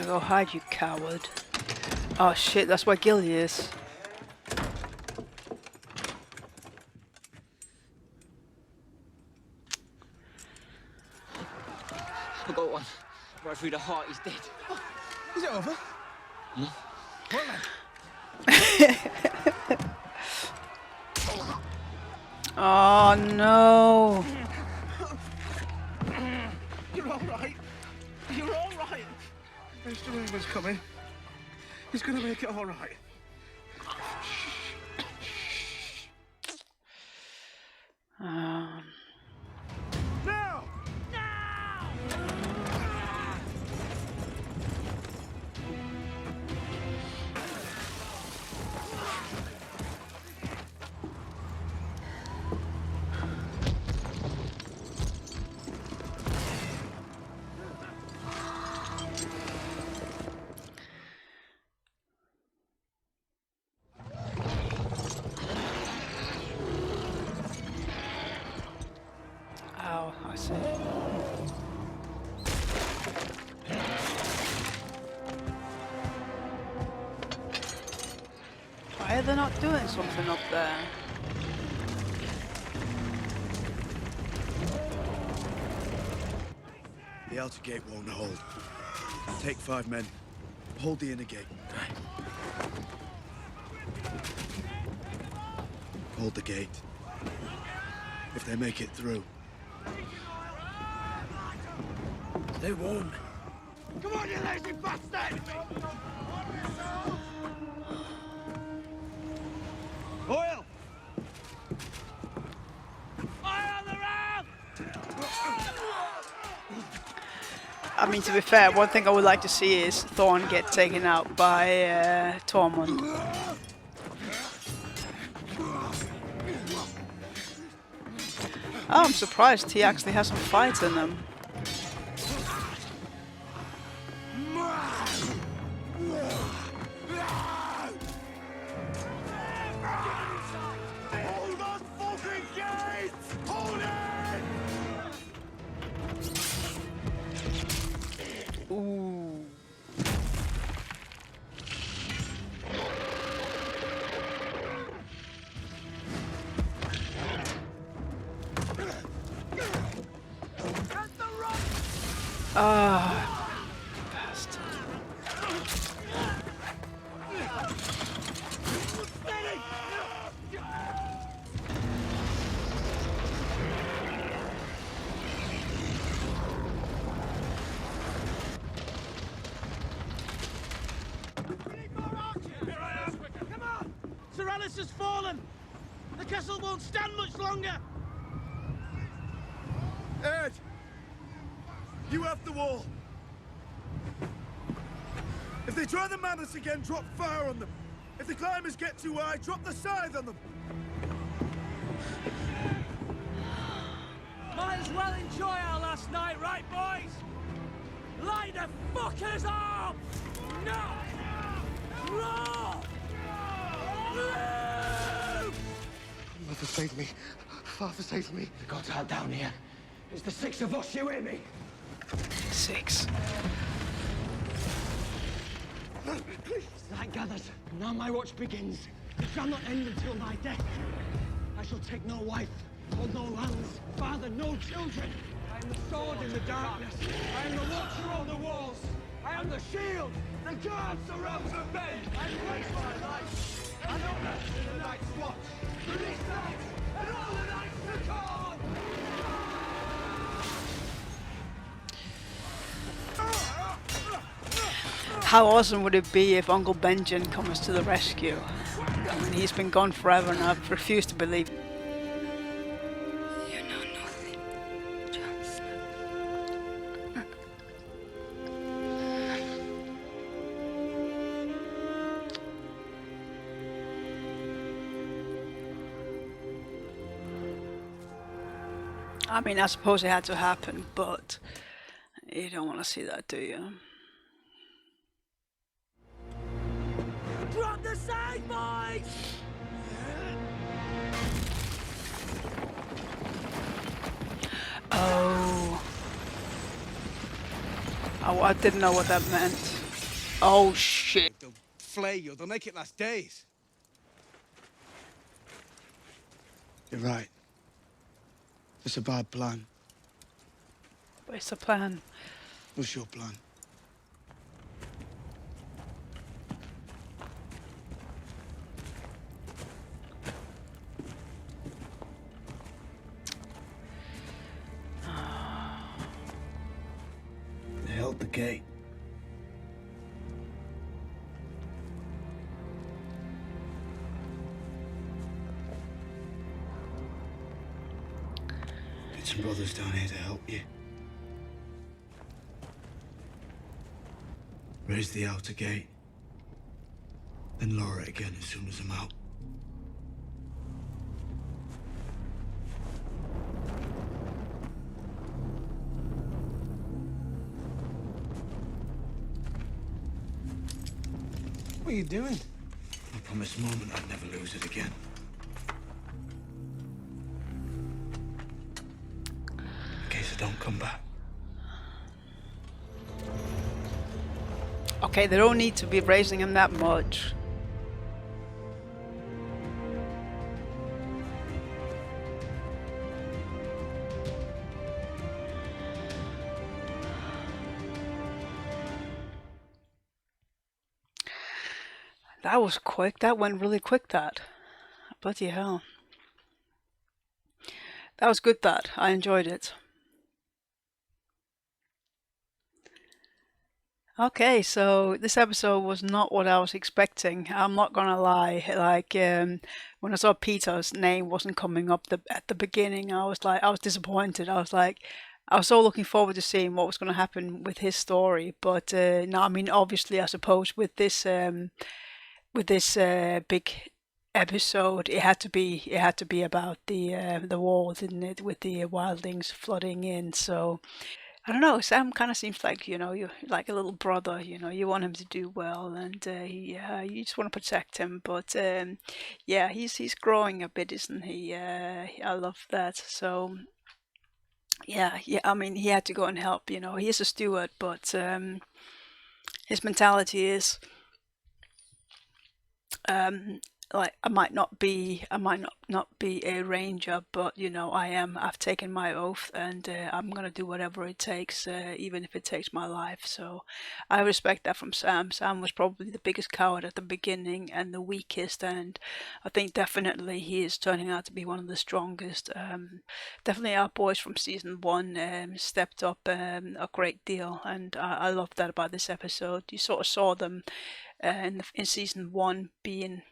Go hide, you coward. Oh shit, that's where Gilly is. I got one. Right through the heart, he's dead. Oh, is it over? Hmm? What then? Oh no. You're all right. You're all right. Mr. Raven's coming. He's gonna make it all right. Um. Now! Oh, I see. Why are they not doing something up there? The outer gate won't hold. Take 5 men. Hold the inner gate. Hold the gate. If they make it through. They won't. Come on, you lazy bastard! Oil! Fire on the ram! I mean, to be fair, one thing I would like to see is Thorn get taken out by Tormund. Oh, I'm surprised he actually has some fight in him. Hold on, fucking gate! Hold it! Ooh. Ah, bastard. Come on! Sir Alice has fallen! The castle won't stand much longer! Ed! You have the wall. If they try the manors again, drop fire on them. If the climbers get too high, drop the scythe on them. Might as well enjoy our last night, right, boys? Light the fuckers up! No! Roar! Mother, save me. Father, save me. The gods are down here. It's the 6 of us, you hear me? 6. Night gathers. Now my watch begins. It shall not end until my death. I shall take no wife, hold no lands, father, no children. I am the sword in the darkness. I am the watcher on the walls. I am the shield. The guard surrounds the bed. I place my life and honor in the night's watch. For this night and all the nights to come. How awesome would it be if Uncle Benjen comes to the rescue? I mean, he's been gone forever and I've refused to believe. You know nothing, Jon Snow. I mean, I suppose it had to happen, but you don't want to see that, do you? Drop the side, boys! Oh. Oh, I didn't know what that meant. Oh shit. They'll flay you. They'll make it last days. You're right. It's a bad plan. But it's a plan. What's your plan? They held the gate. Get some brothers down here to help you. Raise the outer gate. Then lower it again as soon as I'm out. What are you doing? I promised Mormont I'd never lose it again. In case I don't come back. Okay, they don't need to be raising him that much. That was quick. That went really quick, that. Bloody hell. That was good, that. I enjoyed it. Okay, so this episode was not what I was expecting. I'm not gonna lie. Like, when I saw Peter's name wasn't coming up at the beginning, I was disappointed. I was so looking forward to seeing what was going to happen with his story. But no, I mean, obviously, I suppose with this big episode, it had to be about the war, didn't it? With the wildlings flooding in, so. I don't know. Sam kind of seems like, you're like a little brother. You want him to do well, and you just want to protect him. But yeah, he's growing a bit, isn't he? I love that. So yeah. I mean, he had to go and help. He is a steward, but his mentality is. Like I might not be a ranger, but I've taken my oath, and I'm gonna do whatever it takes, even if it takes my life. So I respect that from Sam. Sam was probably the biggest coward at the beginning and the weakest, and I think definitely he is turning out to be one of the strongest. Definitely our boys from season 1 stepped up a great deal, and I love that about this episode. You sort of saw them in season 1 being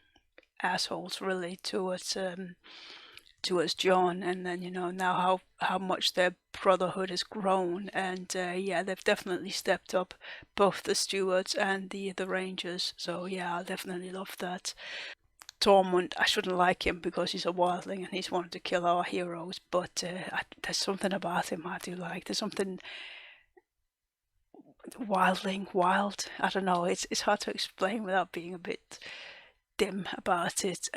assholes really towards Jon, and then now how much their brotherhood has grown, and yeah, they've definitely stepped up, both the stewards and the rangers. So yeah, I definitely love that. Tormund, I shouldn't like him because he's a wildling and he's wanted to kill our heroes, but there's something about him I do like. There's something wild. I don't know. It's hard to explain without being a bit dim about it.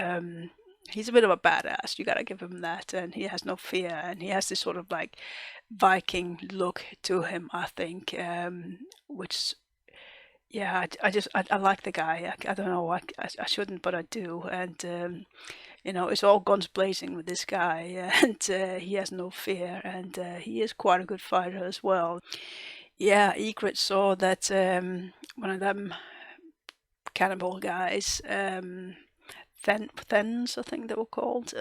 He's a bit of a badass, you gotta give him that, and he has no fear, and he has this sort of like Viking look to him, I think, which yeah, I like the guy. I don't know, I shouldn't, but I do, and it's all guns blazing with this guy, and he has no fear, and he is quite a good fighter as well. Yeah, Ygritt saw that one of them cannibal guys, Thens, I think they were called.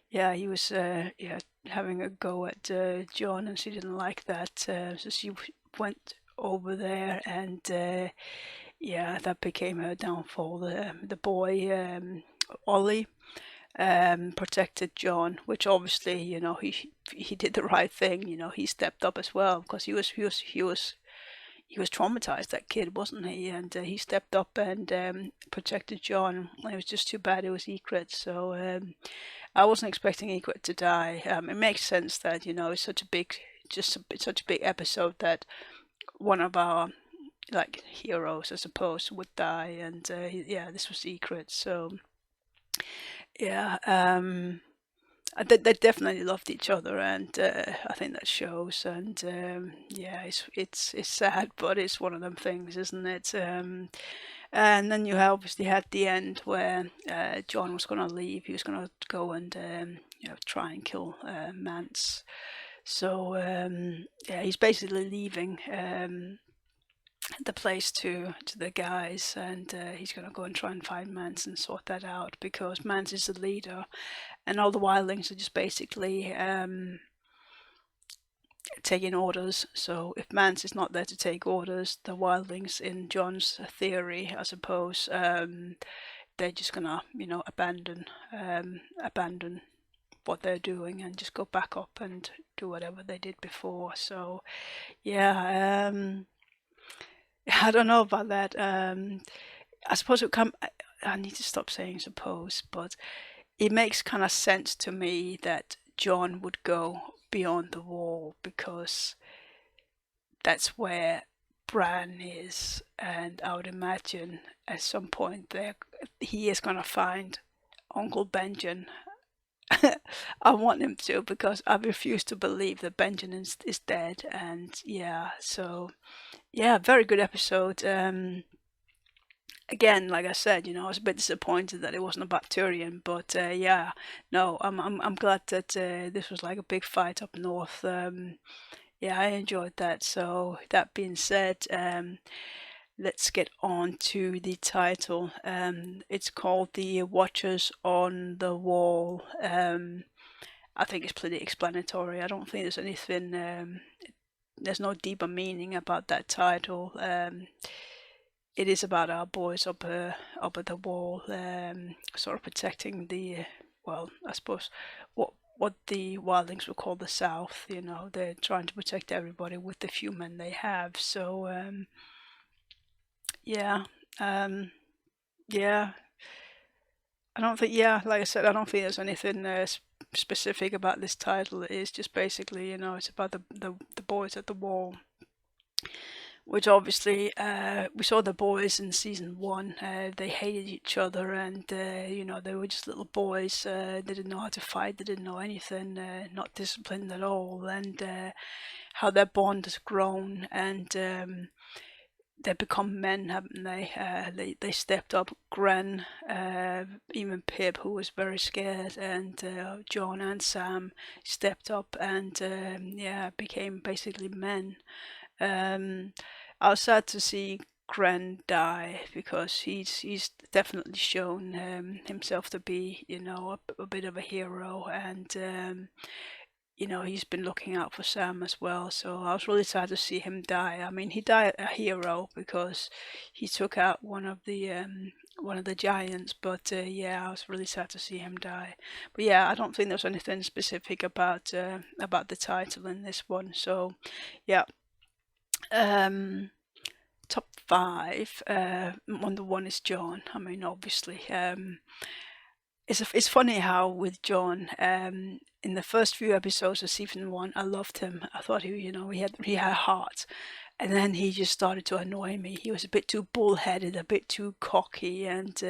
Yeah, he was having a go at Jon, and she didn't like that, so she went over there, and yeah, that became her downfall. The boy Ollie protected Jon, which obviously he did the right thing. He stepped up as well, because he was traumatized, that kid, wasn't he? And he stepped up and protected Jon. It was just too bad it was Ygritte. So I wasn't expecting Ygritte to die. It makes sense that it's such a big episode that one of our like heroes, I suppose, would die, and yeah, this was Ygritte. So yeah, they definitely loved each other, and I think that shows. And yeah, it's sad, but it's one of them things, isn't it? And then you obviously had the end where Jon was going to leave. He was going to go and try and kill Mance. So yeah, he's basically leaving the place to the guys, and he's going to go and try and find Mance and sort that out, because Mance is the leader, and all the wildlings are just basically taking orders. So if Mance is not there to take orders, the wildlings, in Jon's theory, I suppose, they're just gonna, abandon what they're doing and just go back up and do whatever they did before. So yeah, I don't know about that. I suppose it come. I need to stop saying suppose, but it makes kind of sense to me that Jon would go beyond the wall, because that's where Bran is, and I would imagine at some point there he is going to find Uncle Benjen. I want him to, because I refuse to believe that Benjen is dead. And yeah, so yeah, very good episode. Again, like I said, I was a bit disappointed that it wasn't about Tyrion, but yeah, no, I'm glad that this was like a big fight up north. Yeah, I enjoyed that. So that being said, let's get on to the title. It's called The Watchers on the Wall. I think it's pretty explanatory. I don't think there's anything. There's no deeper meaning about that title. It is about our boys up at the wall, sort of protecting the, well, I suppose what the wildlings would call the South. They're trying to protect everybody with the few men they have. So yeah, yeah. I don't think, yeah, like I said, I don't think there's anything specific about this title. It is just basically, it's about the boys at the wall. Which obviously, we saw the boys in season 1. They hated each other, and they were just little boys. They didn't know how to fight. They didn't know anything. Not disciplined at all. And how their bond has grown, and they've become men, haven't they? They stepped up. Glen, even Pip, who was very scared, and Jon and Sam stepped up, and yeah, became basically men. I was sad to see Glen die, because he's definitely shown himself to be, a bit of a hero, and he's been looking out for Sam as well. So I was really sad to see him die. I mean, he died a hero because he took out one of the giants, but yeah, I was really sad to see him die. But yeah, I don't think there's anything specific about the title in this one. So yeah. Top 5. Number 1 is Jon. I mean, obviously, it's funny how with Jon, in the first few episodes of season 1, I loved him. I thought he had heart, and then he just started to annoy me. He was a bit too bullheaded, a bit too cocky, and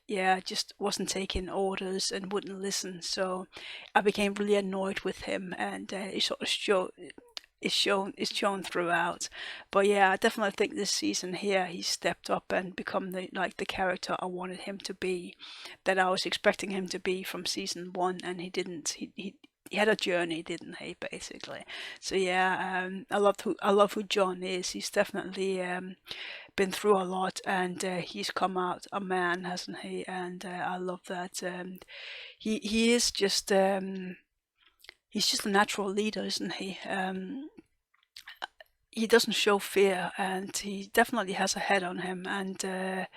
yeah, just wasn't taking orders and wouldn't listen. So I became really annoyed with him, and it sort of is shown throughout. But yeah, I definitely think this season here he stepped up and become the character I wanted him to be, that I was expecting him to be from season 1, and he didn't. He had a journey, didn't he, basically? So yeah, I love who Jon is. He's definitely been through a lot, and he's come out a man, hasn't he? And I love that. He is just he's just a natural leader, isn't he? He doesn't show fear, and he definitely has a head on him, and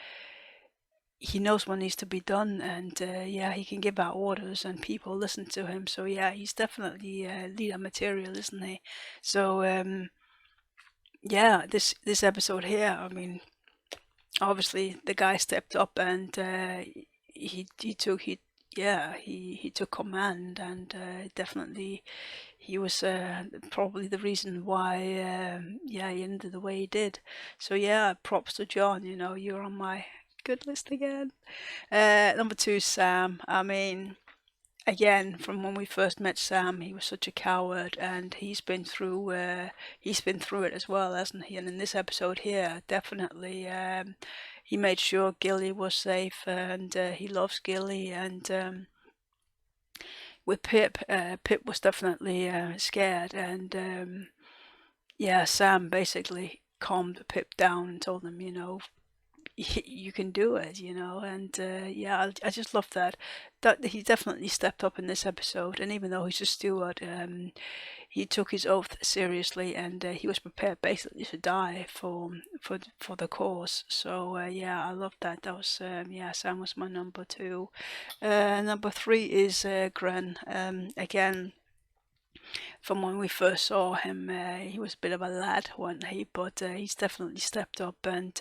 he knows what needs to be done, and yeah, he can give out orders and people listen to him. So yeah, he's definitely leader material, isn't he? So yeah, this episode here, I mean, obviously the guy stepped up, and he took command, and definitely he was probably the reason why yeah, he ended the way he did. So yeah, props to Jon. You're on my good list again. Number 2, Sam. I mean, again, from when we first met Sam, he was such a coward, and he's been through it as well, hasn't he? And in this episode here, definitely, he made sure Gilly was safe, and he loves Gilly. And with Pip, Pip was definitely scared, and yeah, Sam basically calmed Pip down and told him, you can do it, and yeah, I just love that he definitely stepped up in this episode. And even though he's a steward, he took his oath seriously, and he was prepared basically to die for the cause. So yeah, I love that. That was yeah, Sam was my number 2. Number 3 is Glen. Again, from when we first saw him, he was a bit of a lad, wasn't he? But he's definitely stepped up, and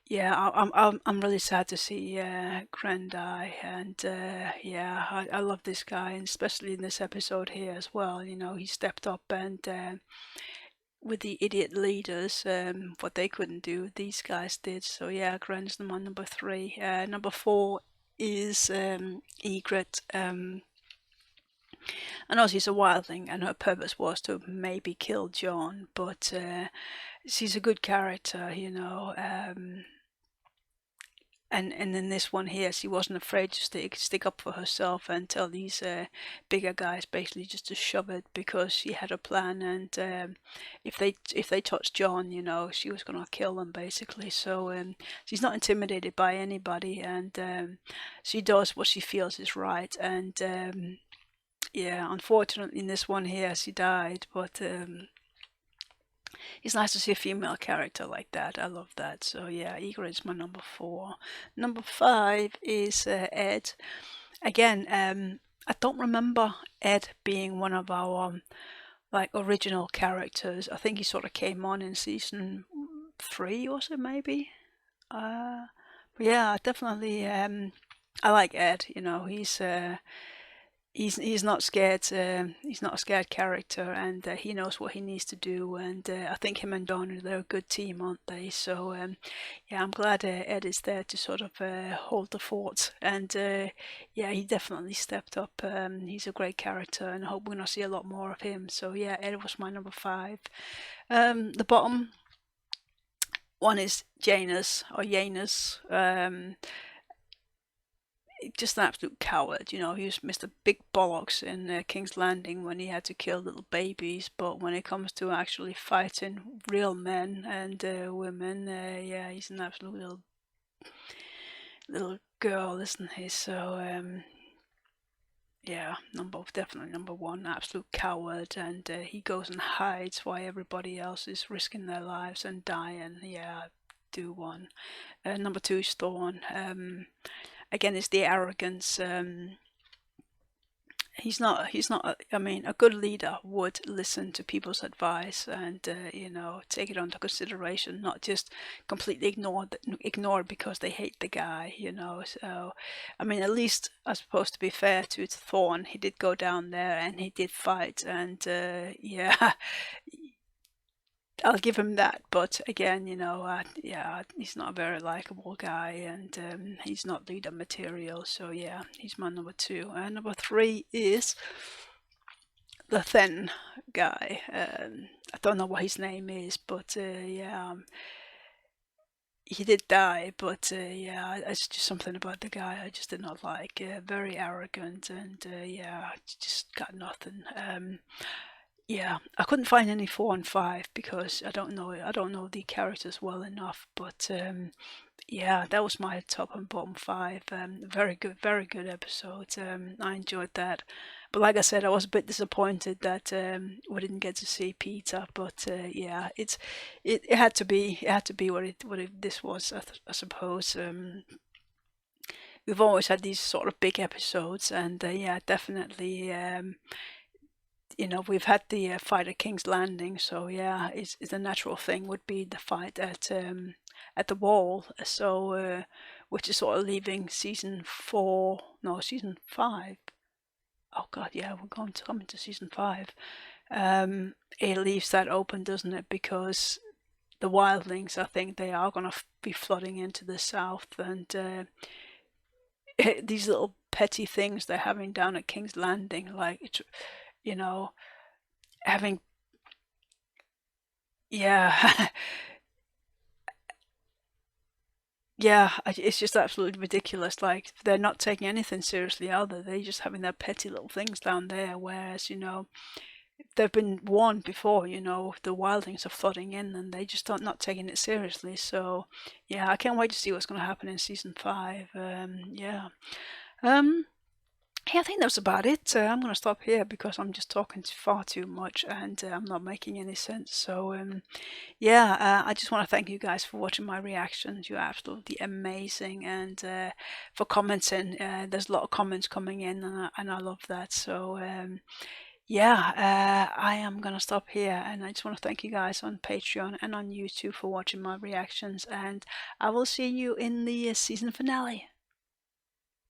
yeah, I'm really sad to see Glen die, and yeah, I love this guy, and especially in this episode here as well. He stepped up, and with the idiot leaders, what they couldn't do, these guys did. So yeah, Glen's my number 3. Number 4 is Ygritt. I know she's a wildling, and her purpose was to maybe kill Jon, but she's a good character, and in this one here, she wasn't afraid to stick up for herself and tell these bigger guys basically just to shove it, because she had a plan, and if they touched Jon, she was gonna kill them basically. So she's not intimidated by anybody, and she does what she feels is right. And yeah, unfortunately in this one here she died, but it's nice to see a female character like that. I love that. So yeah, Ygritte is my number 4. Number 5 is Ed. Again, I don't remember Ed being one of our original characters. I think he sort of came on in season 3 or so, maybe. But yeah, definitely. I like Ed. He's not scared. He's not a scared character, and he knows what he needs to do. And I think him and Donna, they're a good team, aren't they? So yeah, I'm glad Ed is there to sort of hold the fort. And yeah, he definitely stepped up. He's a great character, and I hope we're gonna see a lot more of him. So yeah, Ed was my number 5. The bottom one is Janus or Janus. Just an absolute coward, he was Mr. Big Bollocks in King's Landing when he had to kill little babies, but when it comes to actually fighting real men and women, yeah, he's an absolute little girl, isn't he? So yeah, definitely number 1, absolute coward, and he goes and hides while everybody else is risking their lives and dying. Yeah, do 1. Number 2 is Thorn. Again, it's the arrogance. He's not. I mean, a good leader would listen to people's advice and take it under consideration, not just completely ignore it because they hate the guy. So I mean, at least I suppose, to be fair to Thorn, he did go down there and he did fight, and yeah. I'll give him that, but again, yeah, he's not a very likable guy, and he's not leader material. So yeah, he's my number 2. And number 3 is the thin guy. I don't know what his name is, but yeah, he did die. But yeah, it's just something about the guy I just did not like. Very arrogant, and yeah, just got nothing. Yeah, I couldn't find any 4 and 5 because I don't know the characters well enough. But yeah, that was my top and bottom 5. Very good episode. I enjoyed that. But like I said, I was a bit disappointed that we didn't get to see Peter. But yeah, it had to be what this was, I suppose. We've always had these sort of big episodes, and yeah, definitely. We've had the fight at King's Landing, so yeah, it's the natural thing would be the fight at the Wall. So which is sort of leaving season 5. Oh God, yeah, we're coming to season 5. It leaves that open, doesn't it? Because the wildlings, I think they are going to be flooding into the south, and these little petty things they're having down at King's Landing, like, you know, having, yeah. Yeah, it's just absolutely ridiculous. Like, they're not taking anything seriously, are they? They're just having their petty little things down there, whereas, they've been warned before, the wildlings are flooding in and they just are not taking it seriously. So, yeah, I can't wait to see what's going to happen in season 5. Yeah. Yeah, I think that's about it. I'm going to stop here because I'm just talking far too much and I'm not making any sense. So, yeah, I just want to thank you guys for watching my reactions. You're absolutely amazing, and for commenting. There's a lot of comments coming in, and I love that. So, yeah, I am going to stop here, and I just want to thank you guys on Patreon and on YouTube for watching my reactions, and I will see you in the season finale.